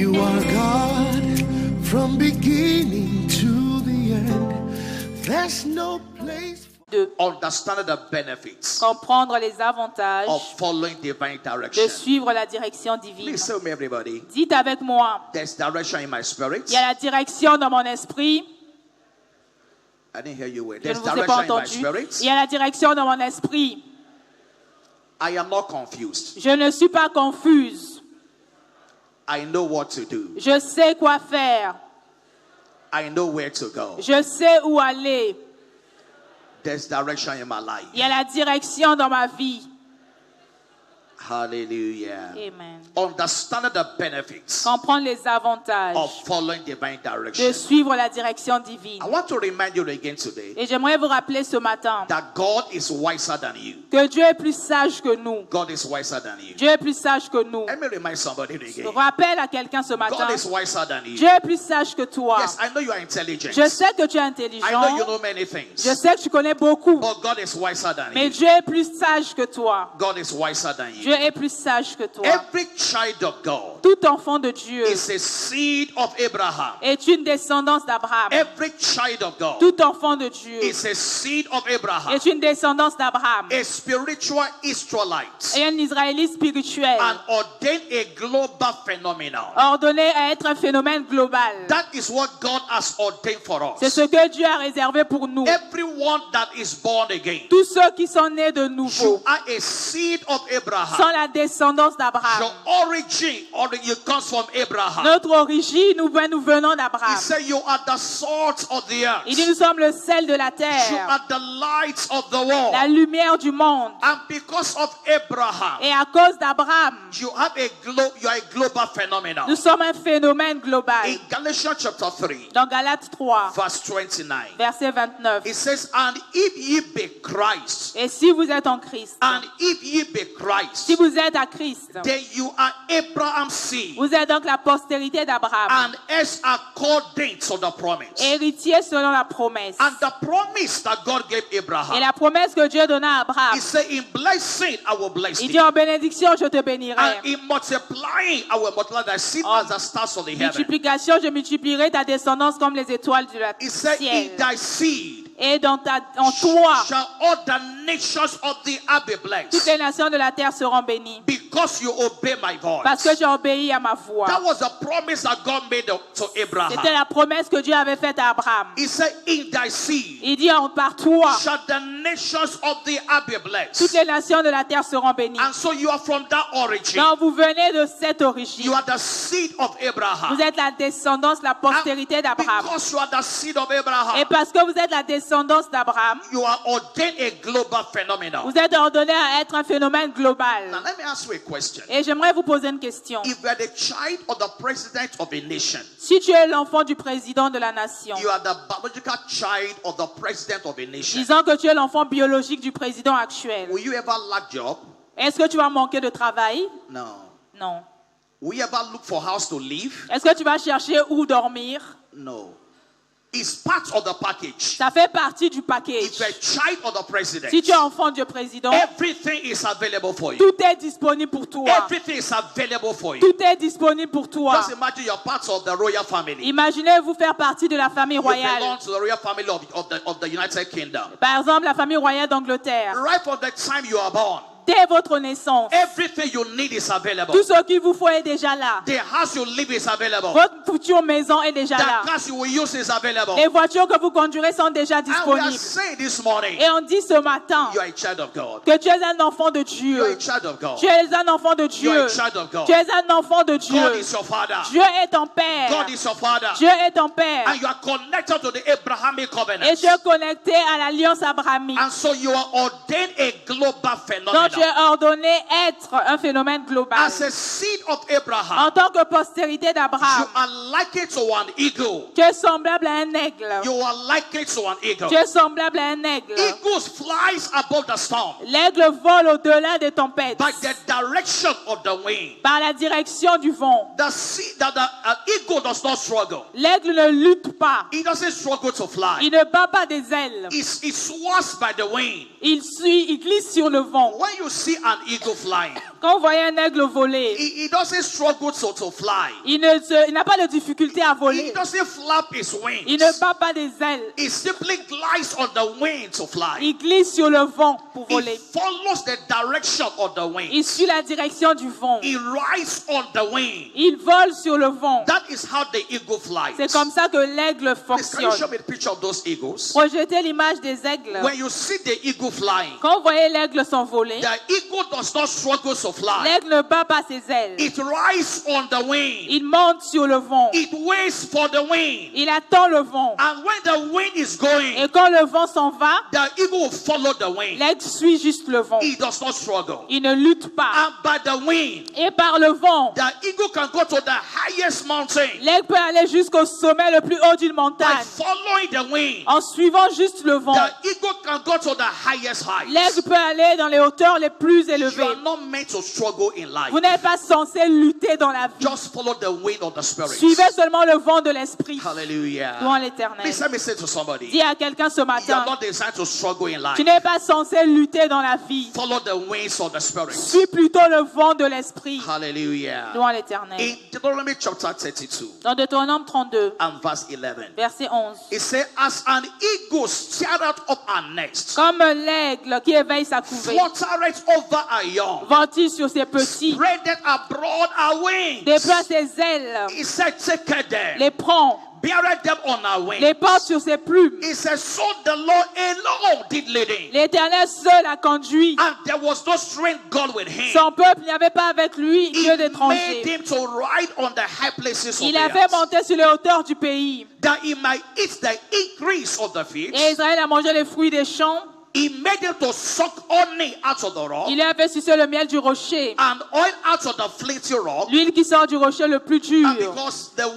You are God from beginning to the end. There's no place De understanding the benefits comprendre les avantages of following divine direction. de suivre la direction divine. Please tell me, everybody. Dites avec moi, There's direction in my spirit. il y a la direction dans mon esprit. I didn't hear you well. Je ne There's vous ai pas direction in my entendu. spirit. Il y a la direction dans mon esprit. I am not confused. Je ne suis pas confuse. I know what to do. Je sais quoi faire. I know where to go. Je sais où aller. There's direction in my life. Il y a la direction dans ma vie. Hallelujah. Amen. Understanding the benefits Comprendre les avantages of following divine de direction. suivre la direction divine. I want to remind you again today Et j'aimerais vous rappeler ce matin that God is wiser than you. que Dieu est plus sage que nous. God is wiser than you. Dieu est plus sage que nous. Let me remind somebody again. Rappelle à quelqu'un ce matin. God is wiser than you. Dieu est plus sage que toi. Yes, I know you are intelligent. Je sais que tu es I intelligent. know you know many things. Je sais que tu connais beaucoup. But God is wiser than Mais you. Dieu est plus sage que toi. God is wiser than Dieu you. est plus sage que toi. Every child of God Tout enfant de Dieu is a seed of Abraham. est une descendance d'Abraham. Every child of God Tout enfant de Dieu is a seed of Abraham. est une descendance d'Abraham. A spiritual Israelite. Et un Israélite spirituel And ordained a global phenomenon. ordonné à être un phénomène global. That is what God has ordained for C'est us. ce que Dieu a réservé pour nous. Everyone that is born again, Tous ceux qui sont nés de you nouveau are a seed of sont Abraham. la descendance d'Abraham. Your origin comes from Abraham. Notre origine, nous venons He d'Abraham. said you are the salt of the earth. Il dit, nous sommes le sel de la You terre, are the light of the world. la lumière du monde. And because of Abraham, Et à cause d'Abraham, you are a global phenomenon. nous sommes un phénomène global. In Galatians chapter 3, Dans Galates 3, verse 29, verset 29. it says, and if ye be Christ, Et si vous êtes en Christ, and if ye be Christ, si vous êtes à Christ, then you are Abraham's seed, vous êtes donc la postérité d'Abraham, and as according to the promise. héritier selon la promesse. And the promise that God gave Et Abraham, la promesse que Dieu donna à Abraham, he said, in blessing I will bless il thee, dit en bénédiction, je te bénirai. and in multiplying I will multiply thy seed as the stars of the heaven. Multiplication, je multiplierai ta descendance comme les étoiles du He said, in ciel. thy seed Et en toi, shall all the nations of the earth be toutes blessed, les nations de la terre seront bénies. because you obey my Parce que voice. j'ai obéi à ma voix. That was a promise that God made to C'était Abraham. la promesse que Dieu avait faite à Abraham. He said, in thy seed Il dit, par toi, shall the nations of the earth be toutes blessed. les nations de la terre seront bénies. And so you are from that origin. Donc vous venez de cette origine. You are the seed of Abraham. Vous êtes la descendance, la postérité And d'Abraham. because you are the seed of Et Abraham, parce que vous êtes la descendance d'Abraham, you are ordained a global phenomenon. vous êtes ordonné à être un phénomène Now global. let me ask you a question. Et j'aimerais vous poser une question. If you are the child of the president of a nation, Si tu es l'enfant du président de la nation, you are the biological child of the president of a nation, disons que tu es l'enfant biologique du président actuel, will you ever lack job? est-ce que tu vas manquer de travail? No. Non. Will you ever look for house to live? Est-ce que tu vas chercher où dormir? No. It's part of the package. Ça fait partie du If package. you're a child of the president, Si tu es enfant du président, everything is available for you. tout est disponible pour toi. Everything is available for you. Tout est disponible pour toi. Just imagine you're part of the royal family. Imaginez-vous faire partie de la famille You royale. belong to the royal family of the United Kingdom. Par exemple, la famille royale d'Angleterre. Right from the time you are born, Dès votre naissance, everything you need is available. tout ce qu'il vous faut est déjà là. The house you live is available. Votre future maison est déjà là. The cars you will use is available. Les voitures que vous conduirez sont déjà And we are disponibles. saying this morning, Et on dit ce matin you are a child of God. que tu es un enfant de You are Dieu. a child of God. Tu es un enfant de You are Dieu. a child of God. Tu es un enfant de God Dieu. is your father. Dieu est ton Père. God is your father. Dieu est ton Père. And you are connected to the Abrahamic Et covenant. tu es connecté à l'alliance abrahamique. And so you are ordained a global Donc tu phenomenon. es ordonné être un phénomène global. As a seed of Abraham, En tant que postérité you d'Abraham, are likened to an eagle. tu es semblable à un aigle. You are likened to an eagle. Tu es semblable à un aigle. Eagles flies above the storm L'aigle vole au-delà des tempêtes by the direction of the wind. par la direction du vent. The eagle does not struggle. L'aigle ne lutte pas. It doesn't struggle to fly. Il ne bat pas des ailes. It soars by the wind. Il glisse sur le vent. When you see an eagle flying, Quand vous voyez un aigle voler, he doesn't struggle to fly. il n'a pas de difficulté à He voler. doesn't flap his Il wings. ne bat pas des ailes. He simply glides on the wind to fly. Il glisse sur le vent pour He voler. follows the direction of the wind. Il suit la direction du vent. He rides on the wind. Il vole sur le vent. That is how the eagle flies. C'est comme ça que l'aigle Please, can you show fonctionne. me a picture of those eagles? Projetez l'image des aigles. When you see the eagle flying, Quand vous voyez l'aigle s'envoler, the eagle does not struggle to fly. l'aigle ne bat pas ses ailes. It rides on the wind. Il monte sur le vent. It waits for the wind. Il attend le vent. And when the wind is going, Et quand le vent s'en va, the eagle will follow the wind. l'aigle suit juste le vent. It does not struggle. Il ne lutte pas. And by the wind, Et par le vent, the eagle can go to the highest mountain l'aigle peut aller jusqu'au sommet le plus haut d'une by montagne. following the wind. En suivant juste le vent, The eagle can go to the highest heights. l'aigle peut aller dans les hauteurs les plus You élevées. are not meant to struggle in life. Vous n'êtes pas censé lutter dans la vie. Just follow the wind of the Spirit. Suivez seulement le vent de l'esprit. Hallelujah. Louons l'Éternel. Please let me say to somebody, Dis à quelqu'un ce you are matin, not designed to struggle in life. tu n'es pas censé lutter dans la vie. Follow the winds of the Spirit. Suis plutôt le vent de l'esprit. Hallelujah. Louons l'Éternel. In Deuteronomy chapter 32 Dans Deutéronome 32, and verse 11, verset 11. it says, as an eagle started up her nest, Comme l'aigle qui éveille sa couvée, fluttereth over her young, ventile sur ses petits, spreadeth abroad her wings. déploie ses ailes, He said, take them, les prend, beareth them on her wings. les porte sur ses plumes. He said, so the Lord alone did lead him. L'Éternel seul a conduit. And there was no strange God with him. Son peuple n'y avait pas avec lui He Dieu made d'étrangers. him to ride on the high places of Il the a fait earth, monter sur les hauteurs du pays. that he might eat the increase of the fields. Et Israël a mangé les fruits des champs. He made him to suck honey out of the rock, Il a fait sucer le miel du rocher. and oil out of the flinty rock. L'huile qui sort du rocher le plus dur. And because the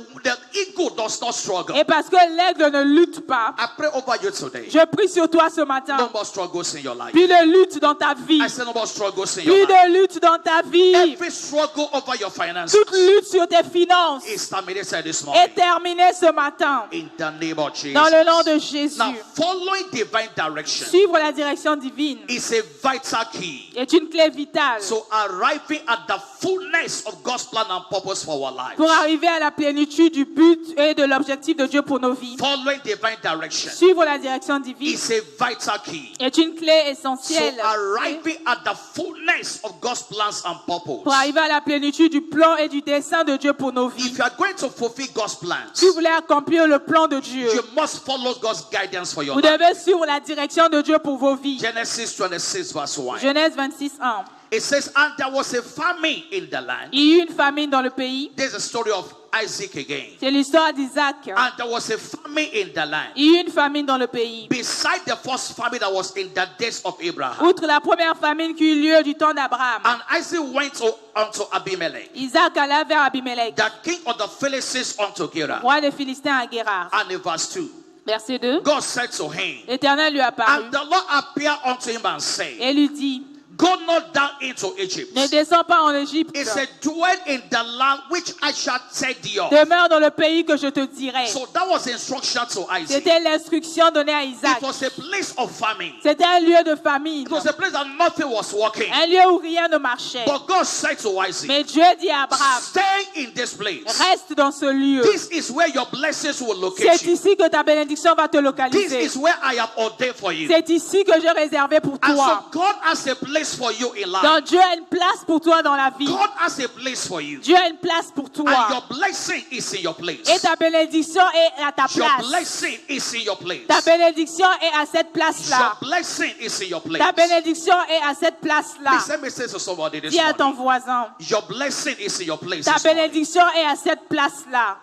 eagle does not struggle. Et parce que l'aigle ne lutte pas, I pray over you today. je prie sur toi ce matin. No more struggles in your life. Plus de lutte dans ta vie. I say no more struggles in your Plus life. de lutte dans ta vie. Every struggle over your finances Toute lutte sur tes finances is terminated this morning. est terminée ce matin. In the name of Jesus. Dans le nom de Jésus. Now, following divine direction Suivre la direction divine is a vital key. est une clé vitale So arriving at the fullness of God's plan and purpose for our lives. pour arriver à la plénitude du but et de l'objectif de Dieu pour nos vies. Following divine direction Suivre la direction divine is a vital key. est une clé So essentielle arriving at the fullness of God's plans and purpose. pour arriver à la plénitude du plan et du dessein de Dieu pour nos vies. If you are going to fulfill God's plans, Si vous voulez accomplir le plan de Dieu, you must follow God's guidance for your vous life. devez suivre la direction de Dieu pour vos vies. Genesis 26 verse 1. Genèse 26, 1. It says, and there was a famine in the land. Il y a eu une famine dans le pays. There's a story of Isaac again. C'est l'histoire d'Isaac. And there was a famine in the land. Il y a eu une famine dans le pays. Beside the first famine that was in the days of Abraham. Outre la première famine qui eut lieu du temps d'Abraham, And Isaac went unto Abimelech, Isaac alla vers Abimelech, the king of the Philistines, unto Gerar. roi des Philistins à Guérar. And in verse 2, Verset 2. God said to him, L'Éternel lui apparut and the Lord appeared unto him and said, et lui dit, go not down into Egypt. ne descends pas en Égypte, He said, dwell in the land which I shall tell thee of. demeure dans le pays que je te dirai. So that was instruction to Isaac. C'était l'instruction donnée à Isaac. It was a place of famine. C'était un lieu de famine, It was a place that nothing was working. un lieu où rien ne marchait. But God said to Isaac, Mais Dieu dit à Abraham, stay in this place. reste dans ce lieu. This is where your blessings will locate C'est you. ici que ta bénédiction va te This localiser. is where I have ordained for you. C'est ici que j'ai réservé pour And toi. so God has a place for you in life. Donc Dieu a une place pour toi dans la vie. God has a place for you. Dieu a une place pour And toi. your blessing is in your place. Et ta bénédiction est à ta Your place. blessing is in your place. Ta bénédiction est à cette place-là. Your blessing is in your place. Ta bénédiction est à cette place-là. Please let me say to somebody this Dis à ton morning. voisin, Your blessing is in your place. ta this morning. bénédiction est à cette place-là.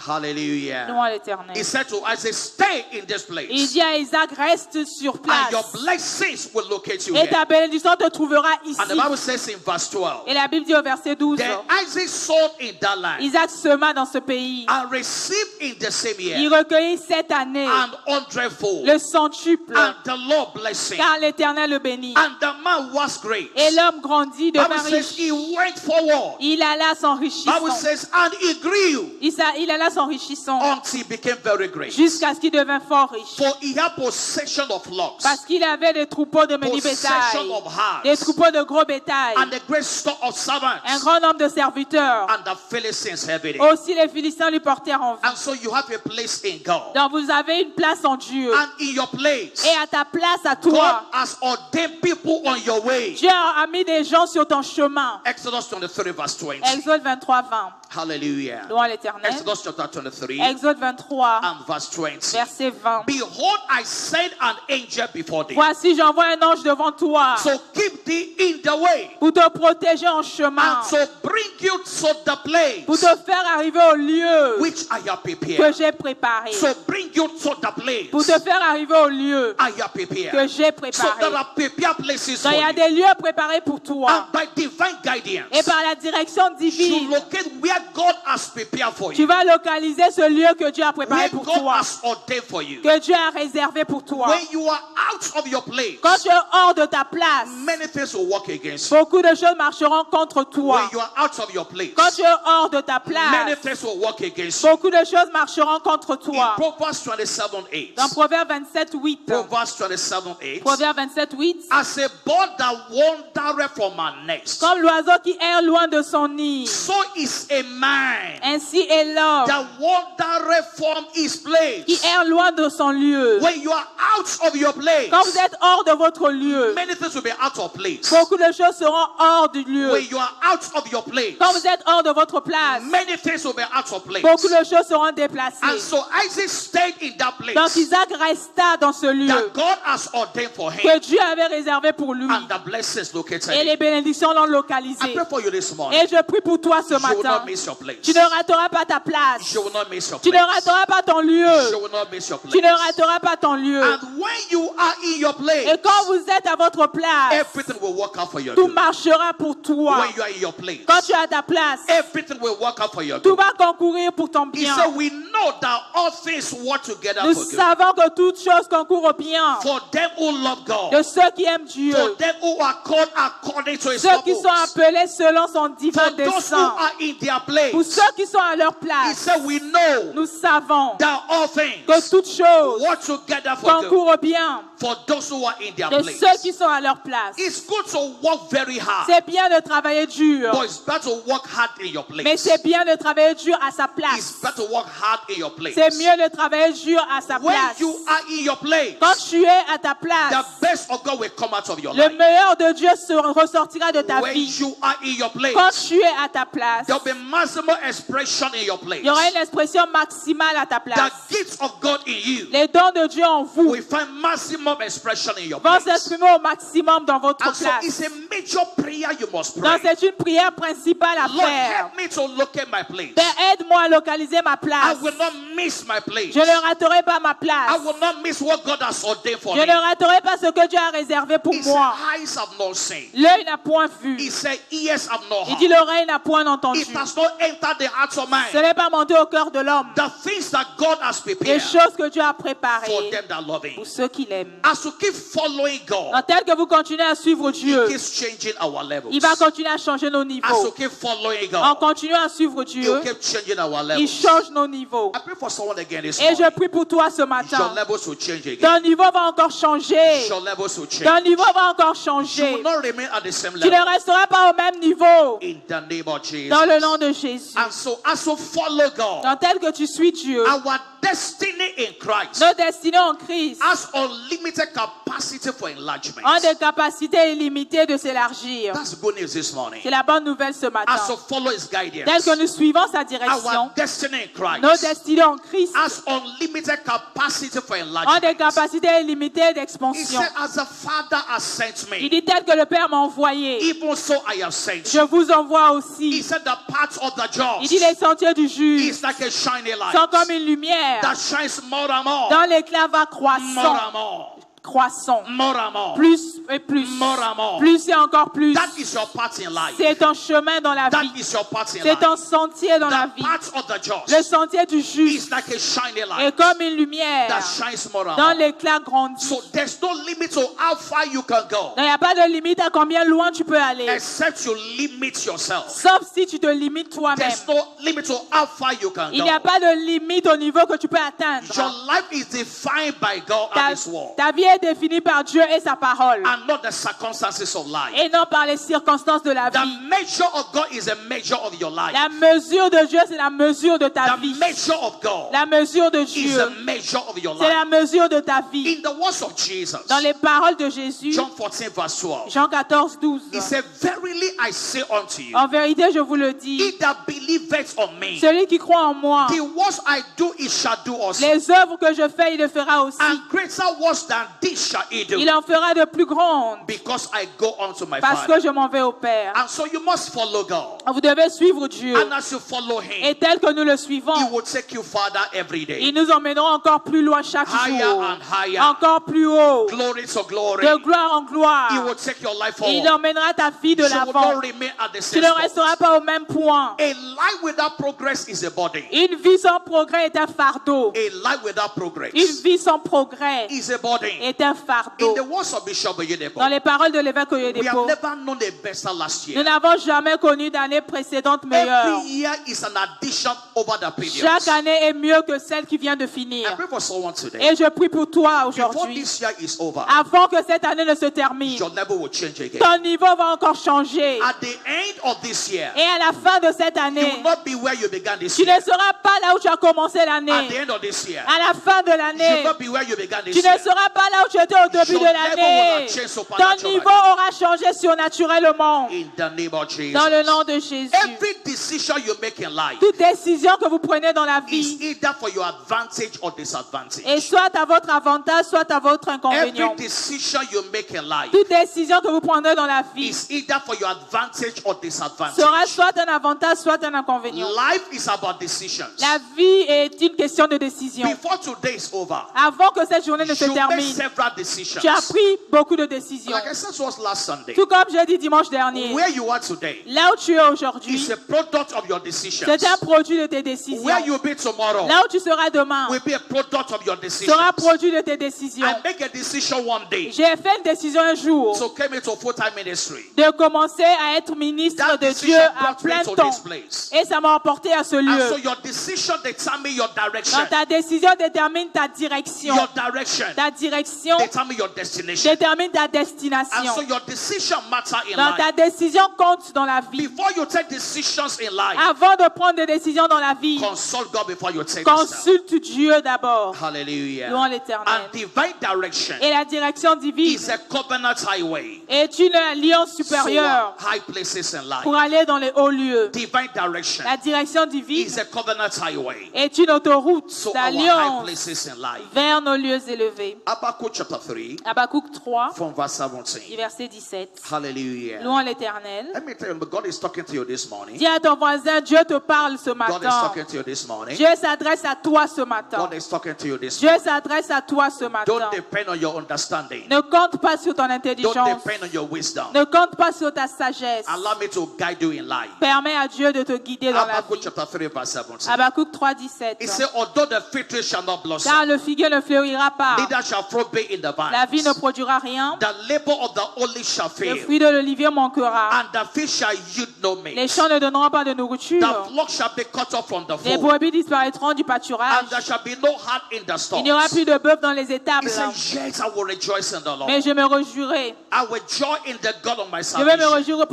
Hallelujah. Louons l'Éternel. He said to Isaac, stay in this place. Il dit à Isaac, reste sur And your place. blessings will locate you Et here. ta bénédiction te trouvera ici. And the Bible says in verse 12, Et la Bible dit au verset 12, then Isaac sowed in that land Isaac sema dans ce pays. and received in the same Il year recueillit cette année an hundredfold. le centuple, And the Lord blessed him. car l'Éternel le bénit. And the man was great. Et l'homme grandit, Bible devint says riche. he went forward. Il alla s'enrichissant. Bible says, and he grew. Il alla alla s'enrichissant until he became very great. jusqu'à ce qu'il devint fort riche. For he had possession of flocks, Parce qu'il avait des troupeaux de menus possession bétail, of des herds, troupeaux de gros bétail, and a great store of un servants, grand nombre de serviteurs. and the Philistines heavily. Aussi les Philistins lui portèrent en vue. And so you have a place in God. Donc vous avez une place en Dieu. And in your place, Et à ta place, à God toi, has ordained people on your way. Dieu a mis des gens sur ton chemin. Exodus 23 verse 20. Exode 23, 20. Hallelujah. Louons l'Éternel. Exodus chapter 23 Exode 23, and verse 20. verset 20. Behold, I send an angel before thee. Voici, j'envoie un ange devant toi So keep thee in the way, pour te protéger en chemin, and so bring you to the pour place te faire arriver au lieu which I have que prepared. j'ai préparé. So bring you to the place Pour te faire arriver au lieu I have que prepared. j'ai So préparé. there are prepared places Donc for il y a you. des lieux préparés pour toi. And by divine Et guidance, par la direction you divine, locate where God has prepared for tu you, vas localiser ce lieu que Dieu a préparé where pour God toi, has ordained for you. que Dieu a réservé pour toi. When you are out of your place, Quand tu es hors de ta place, many things will work against you. beaucoup de choses marcheront contre toi. When you are out of your place, Quand tu es hors de ta many place, things will work against you. beaucoup de choses marcheront contre In toi. Proverbs 27:8, Dans Proverbe 27, 8. Proverbs 27:8, Proverbe 27, 8. as a bird that wandereth from her nest, Comme l'oiseau qui erre loin de son nid, so is a man ainsi est l'homme that wandereth from his place. qui erre loin de son lieu. When you are out of your place, Quand vous êtes hors de votre lieu, many things will be out of place. beaucoup de choses seront hors du lieu. When you are out of your place, Quand vous êtes hors de votre place, many things will be out of place. beaucoup de choses seront déplacées. And so Isaac stayed in that Donc place Isaac resta dans ce lieu that God has ordained for him, que Dieu avait réservé pour lui. and the blessings located Et him. les bénédictions l'ont I localisé. pray for you this morning. Et je prie pour toi ce You will matin. not miss your place. Tu ne rateras pas ta place. You will not miss your Tu ne place. rateras pas ton lieu. You will not miss your Tu ne place. rateras pas ton lieu. And when you are in your Et place, quand vous êtes à votre place, everything will work out for your tout good. marchera pour toi. When you are in your place, Quand tu es à ta place, everything will work out for your tout good. va concourir pour ton He bien. said, we know that all things work together Nous for good. savons que toutes choses concourent au bien For them who love God, de ceux qui aiment Dieu, for them who are called according to his ceux qui sont purpose, appelés selon son divin for those who dessein. are in their place. Pour ceux qui sont à leur He place, said, we know nous savons that all things que toutes choses work together for good. concourent au bien For those who are in their de place. ceux qui sont à leur place. It's good to work very hard, C'est bien de travailler dur, but it's better to work hard in your mais place. c'est bien de travailler dur à sa It's place. better to work hard in your place. C'est mieux de travailler dur à sa When place. you are in your place, Quand tu es à ta the place, best of God will come out of your le life. meilleur de Dieu ressortira de ta When vie. you are in your Quand place, tu es à ta place, there'll be maximum expression in your place. il y aura une expression maximale à ta The place. gifts of God in you Les dons de Dieu en vous will find maximum expression in your vont place. s'exprimer au maximum dans votre And so it's place. a major prayer you must Donc pray. c'est une prière principale à Lord, faire. help me to locate my place. Père, aide-moi à localiser ma I place. will not miss my place. Je ne raterai pas ma I place. will not miss what God has ordained for Je me. ne raterai pas ce que Dieu a réservé pour He said, moi. eyes have not seen. L'œil n'a point vu. He said, ears have not Il dit heard. l'oreille n'a point entendu. It has not entered the hearts of man. Ce n'est pas monté au cœur de l'homme. The things that God has Les prepared choses que Dieu a for préparées them that love Him. pour ceux qui l'aiment. As we keep following God, Donc tel que vous continuez à suivre He Dieu, keeps changing our levels. il va continuer à changer nos As we niveaux. keep following En God, continuant à suivre He Dieu, will keep changing our il levels. change nos niveaux. I pray for someone again this Et je morning. prie pour toi ce Your matin. levels will change again. Ton niveau va encore changer. Your levels will Ton change. niveau va encore You will changer. not remain at the same Tu ne level. resteras pas au même niveau. In the name of Jesus. Dans le nom de Jésus. And so as we follow God, Donc tel que tu suis Dieu, our destiny in Christ nos destinées en Christ has unlimited capacity for enlargement. ont des capacités illimitées de s'élargir. That's good news this morning. C'est la bonne nouvelle ce matin. As we follow His Tel guidance, que nous suivons sa direction, our destiny in nos Christ destinées en Christ has unlimited capacity for ont des enlargement. capacités illimitées He d'expansion. said, as the Father has sent Il me, dit tel que le Père m'a envoyé, even so I have sent je you. vous envoie He aussi. said, the path of the Il dit just les sentiers du juge is like a shiny light sont comme une lumière that shines more and more, dont l'éclat va more croissant, and more. croissons. More and more. Plus et plus. More and more. Plus et encore plus. That is your part in life. C'est un chemin dans la That vie. is your part in C'est un life. sentier dans la The vie. path of the Le just sentier du is juste like a shiny est light comme une lumière that shines more and dans more. l'éclat grandit. So there's no limit to how far you can go, Il n'y a pas de limite à combien loin tu peux aller. except you limit yourself. Sauf si tu te limites toi-même. There's no limit to how far you can Il n'y a go. pas de limite au niveau que tu peux atteindre. Your life is defined by God and His word, Ta vie est définie par Dieu et sa parole. and not the circumstances of life. Et non par les circonstances de la The vie. measure of God is a measure of your life. La mesure de Dieu, c'est la mesure de ta The vie. measure of God La mesure de is Dieu, a measure of your c'est life. la mesure de ta vie. In the words of Jesus, Dans les paroles de Jésus, John 14 verse 12, Jean 14, 12. He said, "Verily I say unto you, En vérité, je vous le dis, he that believeth on me, celui qui croit en moi, the works I do, he shall do also. les œuvres que je fais, il le fera aussi. And greater works than this shall he do, Il en fera de plus grandes because I go unto my parce Father." que je m'en vais au Père. And so you must follow God. Vous devez suivre Dieu. And as you follow Him, Et tel que nous le He suivons, will take you farther every day. ils nous emmèneront encore plus loin chaque Higher jour. and higher. Encore plus haut. Glory to glory. De gloire en gloire. He will take your life Et il forward. emmènera ta vie de You will l'avant. not remain at the Tu same ne spot. resteras pas au même point. A life without progress is a body. Une vie sans progrès est un fardeau. A life without progress Une vie sans progrès is a body. est un In fardeau. the words of Bishop Oyedepo, Dans les paroles de l'évêque we have Oyedepo, never known a better last nous year. n'avons jamais connu d'année précédente meilleure. Every year is an addition over the previous. Chaque année est mieux que celle qui vient de I finir. pray for someone today. Et je prie pour toi Before aujourd'hui. this year is over, Avant que cette année ne se termine, your level will change again. ton niveau va encore changer. At the end of this year, Et à la fin de cette you année, will not be where you began this tu year. ne seras pas là où tu as commencé At the l'année. end of this year, À la fin de you will l'année, not be where you began this tu ne year. seras pas là où tu étais au début Your de level l'année. will have changed Ton supernaturally. niveau aura changé surnaturellement. In the name of Jesus. Dans le nom de Jésus. Every decision you make in life Toute décision que vous prenez dans la is vie either for your advantage or disadvantage. est soit à votre avantage, soit à votre inconvénient. Every decision you make in life Toute décision que vous prendrez dans la vie is either for your advantage or disadvantage. sera soit un avantage, soit un inconvénient. Life is about decisions. La vie est une question de décision. Before today is over, Avant que cette journée ne se you make termine, several decisions. tu as pris beaucoup de décisions. Like I said to us last Sunday, Tout comme j'ai dit dimanche dernier, where you are today là où tu es aujourd'hui, is a product of your decisions. c'est un produit de tes décisions. Where you'll be tomorrow Là où tu seras demain, will be a product of your decisions. sera produit de tes décisions. I make a decision one day J'ai fait une décision un jour to come into full-time ministry. de commencer à être ministre That de Dieu decision à brought me plein to temps. this place. Et ça m'a emporté à ce And so lieu. your decision determine your direction. Dans ta décision détermine ta direction. Your direction Ta direction determine your destination. détermine ta And so destination. your decision matter in Dans ta life. décision compte dans la vie. Before you take decisions in life, Avant de prendre des décisions dans la vie, consult God before you take them. consulte Dieu d'abord. Hallelujah. Louons l'Éternel. And divine direction Et la direction divine is a covenant highway est une alliance to supérieure high places in life. pour aller dans les hauts lieux. Divine direction La direction divine is a covenant highway est une autoroute to our high d'alliance places in life. vers nos lieux élevés. Habakkuk chapter 3 Habakkuk 3, from verse du 17. verset 17. Hallelujah. Louons l'Éternel. Let me tell you, God is talking to you this morning. Dis à ton voisin, Dieu te parle ce God is matin. talking to you this morning. Dieu s'adresse à toi ce matin. God is talking to you this Dieu morning. s'adresse à toi ce matin. Don't depend on your understanding. Ne compte pas sur ton Don't intelligence. depend on your wisdom. Ne compte pas sur ta sagesse. Allow me to guide you in life. Permets à Dieu de te guider dans la Habakkuk vie. chapter 3 verse 17. Habakkuk 3, 17. It says, although the fig tree shall not blossom, Car le figuier ne fleurira pas. neither shall fruit be in the La vie ne vines, produira rien. the labor of the olive shall Le fail, fruit de l'olivier manquera. and the fish shall yield no Les meat. champs ne donneront pas de nourriture. The flock shall be cut off from the Les fold, brebis disparaîtront du pâturage. and there shall be no heart in the Il n'y aura stalls. plus de bœuf dans les étables. He said, yes, I will rejoice in the Lord. Mais je me réjouirai. I will joy in the God of my Je vais me salvation. réjouir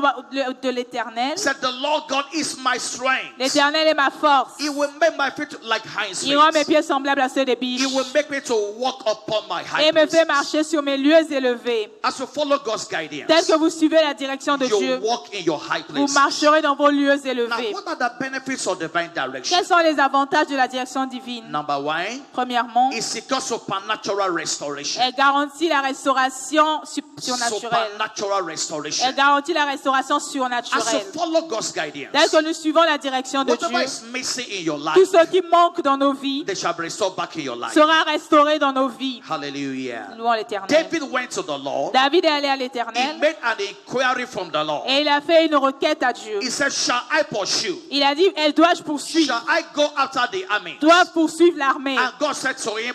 de l'Éternel. Said the Lord God is my strength. L'Éternel est ma force. He will make my feet like hinds Il rend mes feet. pieds semblables à ceux des biches. He will make me to walk upon my high Et me fait places. marcher sur mes lieux élevés. As you follow God's Tel guidance, que vous suivez la direction de you Dieu, walk in your high vous places. marcherez dans vos lieux Now, élevés. what are the benefits of divine direction? Quels sont les avantages de la direction divine? Number one, Premièrement, it secures supernatural restoration. elle garantit la restauration surnaturelle. supernatural restoration. Elle garantit la restauration As you surnaturelle. follow God's guidance, Dès que nous suivons la direction de whatever Dieu, is missing in your life, tout ce qui manque dans nos vies they shall be restored back in your life. sera restauré dans nos vies. Hallelujah. Louons l'Éternel. David went to the Lord. David est allé à He l'Éternel made an inquiry from the Lord. et il a fait une requête à Dieu. He said, shall I pursue? Il a dit, dois-je poursuivre? Shall I go after the army? Dois-je poursuivre l'armée? And God said to him,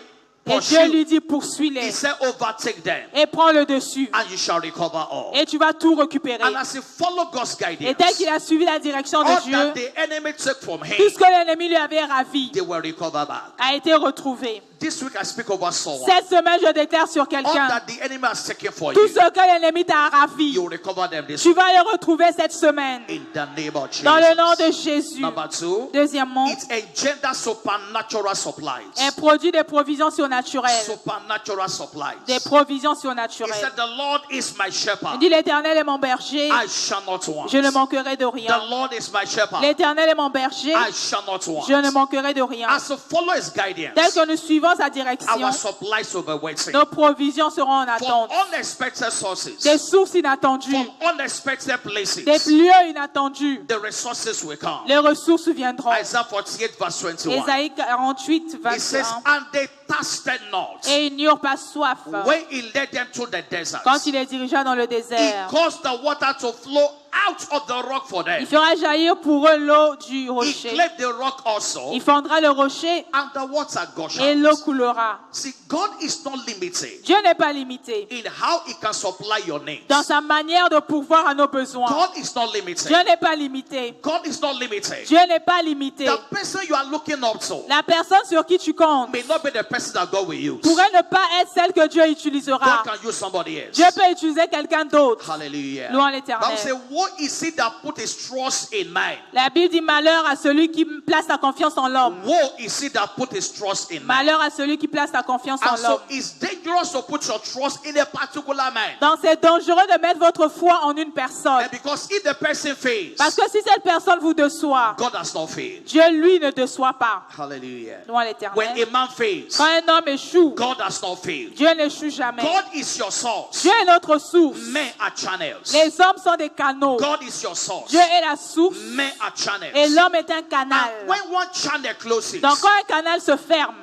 Et Dieu pursue. lui dit, He poursuis-les said, overtake them, et prends le dessus. and you shall recover all. Et tu vas tout récupérer. And as he followed God's Et guidance, dès qu'il a suivi la direction de all Dieu, that the enemy took from tout him, ce que l'ennemi lui avait ravi they will recover back. a été retrouvé. This week I speak over someone. Cette semaine, je déclare sur All quelqu'un, that the enemy has taken for tout you, ce que l'ennemi t'a ravi, you will recover them this tu week. vas les retrouver cette semaine. In the name of Jesus. Dans le nom de Jésus. Number 2, Deuxièmement, it engenders supernatural supplies. elle produit des provisions surnaturelles. Supernatural supplies. Des provisions He surnaturelles. said, the Lord is my Il shepherd. dit, l'Éternel est mon berger, I shall not want. je ne manquerai de rien. The Lord is my shepherd. L'Éternel est mon berger, I shall not want. je ne manquerai de rien. As to follow his Dès guidance, que nous suivons sa direction, our supplies will be waiting. nos provisions seront en From attente. unexpected sources, Des sources inattendues, from unexpected places, des lieux inattendus, the resources will come. les ressources viendront. Isaiah 48 verse 21. Ésaïe 48, It says, 21. and they thirsted not Et ils n'eurent pas soif when he led them to the desert. quand il les dirigea dans le He désert. caused the water to flow out of the rock for them. Il fera jaillir pour eux l'eau du He rocher. cleft the rock also, Il fendra le rocher and the water gushed et l'eau out. coulera. See, God is not limited Dieu n'est pas limité in how he can supply your needs. dans sa manière de pourvoir à nos besoins. God is not limited. Dieu n'est pas limité. God is not limited. Dieu n'est pas limité. The person you are looking up to La personne sur qui tu comptes may not be the person that God will use. pourrait ne pas être celle que Dieu utilisera. God can use somebody else. Dieu peut utiliser quelqu'un d'autre. Hallelujah. Louons l'Éternel. Bible says, woe is he that put his trust in man. La Bible dit malheur à celui qui place sa confiance en l'homme. Woe is he that put his trust in man. Malheur à celui qui place sa confiance en And so l'homme. it's dangerous to put your trust in a particular man. Donc c'est dangereux de mettre votre foi en une personne. And because if the person fails, Parce que si cette personne vous déçoit, God has not failed. Dieu lui ne déçoit pas. Hallelujah. Louons When l'Éternel. a man fails, Quand un homme échoue, God has not failed. Dieu n'échoue jamais. God is your source. Dieu est notre source. Men are channels. Les hommes sont des canaux. God is your source. Dieu est la source Men are channels. et l'homme est un canal. And when one channel closes, Donc quand un canal se ferme,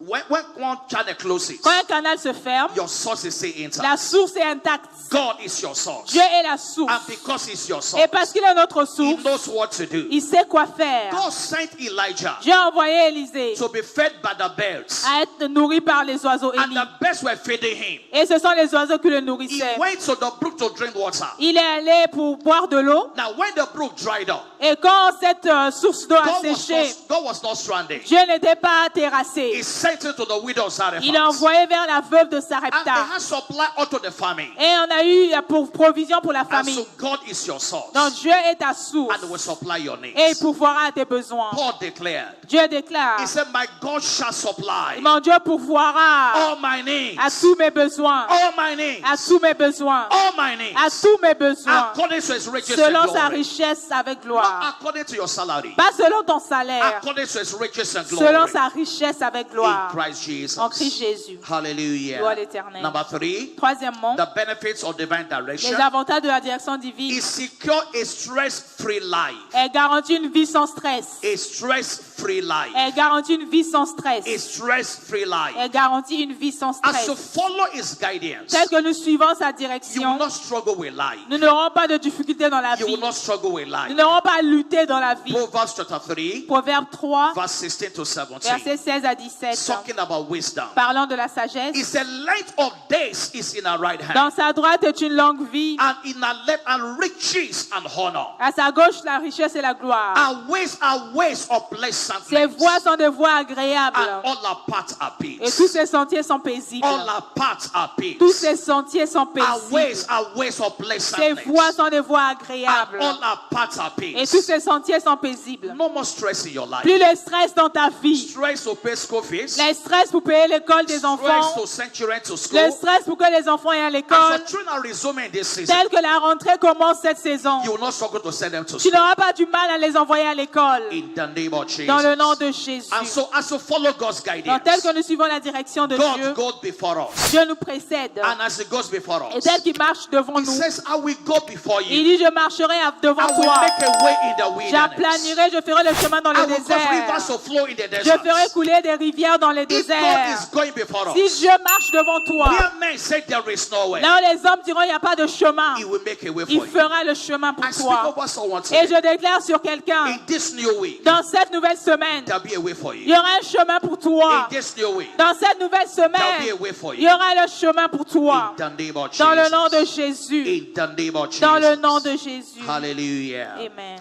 when one channel closes, quand un canal se ferme, your source is still intact. la source est intacte. God is your source. Dieu est la source. And because he's your source, Et parce qu'il est notre he source, knows what to do. il sait quoi faire. God sent Elijah Dieu a envoyé Élisée to be fed by the birds. à être nourri par les oiseaux. And Élie. the birds were feeding him. Et ce sont les oiseaux qui le He nourrissaient. went to the brook to drink water. Il est allé pour boire de l'eau. Now, when the brook dried up, Et quand cette source d'eau a séché, God was not stranded. Dieu n'était pas terrassé. He sent it to the widow of Zarephath. Il a envoyé vers la veuve de And they Sarepta. had supply unto the famine. Et on a eu pour provision pour la And famille. so God is your source. Donc Dieu est ta source. And will supply your Et il needs. pourvoira à tes besoins. Paul declared, Dieu déclare, he said, my God shall supply mon Dieu pourvoira all my needs. à tous mes besoins. All my needs. À tous mes besoins. All my needs. À tous mes besoins. According to his riches and Selon sa glory. richesse avec Not gloire. according to your salary. Pas selon ton salaire. According to his riches and Selon glory. sa richesse avec In gloire. Christ Jesus. En Christ Jésus. Hallelujah. Gloire à l'Éternel. Number 3, Troisièmement, the benefits of divine direction. les avantages de la direction divine. It secure a stress-free life. Elle garantit une vie sans stress. A stress-free life. Elle garantit une vie sans stress. A stress-free life. Elle garantit une vie sans As you stress. follow his guidance, Tel que nous suivons sa you will direction, not struggle with life. nous n'aurons pas de difficultés dans la You will vie. not struggle with Nous life. n'aurons pas à lutter dans la vie. Proverbs chapter 3, Proverbe 3, verse 16 to 17. versets 16 à 17. Talking about wisdom. Parlant de la sagesse. It's a length of days is in her right hand. Dans sa droite est une longue vie. And in her left and riches and honor. À sa gauche, la richesse et la gloire. Our ways are ways of Ses pleasantness. voies sont des voies agréables. And all our paths are Et peace. tous ses sentiers sont paisibles. All our paths are peace. Tous ses sentiers sont Our paisibles. ways are ways of Ses pleasantness. voies sont des voies And agréables. all our paths are Et peace. tous ses sentiers sont paisibles. No more stress in your Pas life. Plus le stress dans ta vie. Stress to pay school fees. Le stress pour payer l'école des Stress enfants. to send children to school. Le stress pour que les enfants aient à As l'école. your children are resuming in this season, Tel que la rentrée commence cette saison. you will not struggle to send them to Tu school. n'auras pas du mal à les envoyer à l'école. In the name of Jesus. Dans le nom de Jésus. And so as you follow God's Donc, guidance, tel que nous suivons la direction de Dieu, God goes before us. Dieu nous précède. And as He goes before Et us, tel qu'il marche devant He nous, says, I will go before il you. dit, je marcherai devant I will toi. make a way in the wilderness. J'aplanirai, je ferai le chemin dans I le will cause désert. rivers to flow in the Je desert. ferai couler des rivières dans les If God déserts. is going before Si us, je marche devant toi, where men say there is no way, là où les hommes diront il n'y a pas de chemin, He will make a way il for you. fera le chemin pour I speak toi. over someone Et today. je déclare sur quelqu'un, In this new week, dans cette nouvelle semaine, there'll be a way for il you. y aura un chemin pour toi. In this new week, Dans cette nouvelle there'll be semaine, a way for il you. y aura le chemin pour toi. In the name of Dans le nom de Jesus. Jésus. In the name of Dans le nom Jesus. de Jésus. Hallelujah. Amen.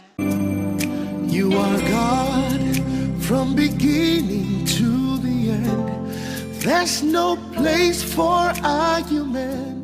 You are God from beginning to the end. There's no place for argument.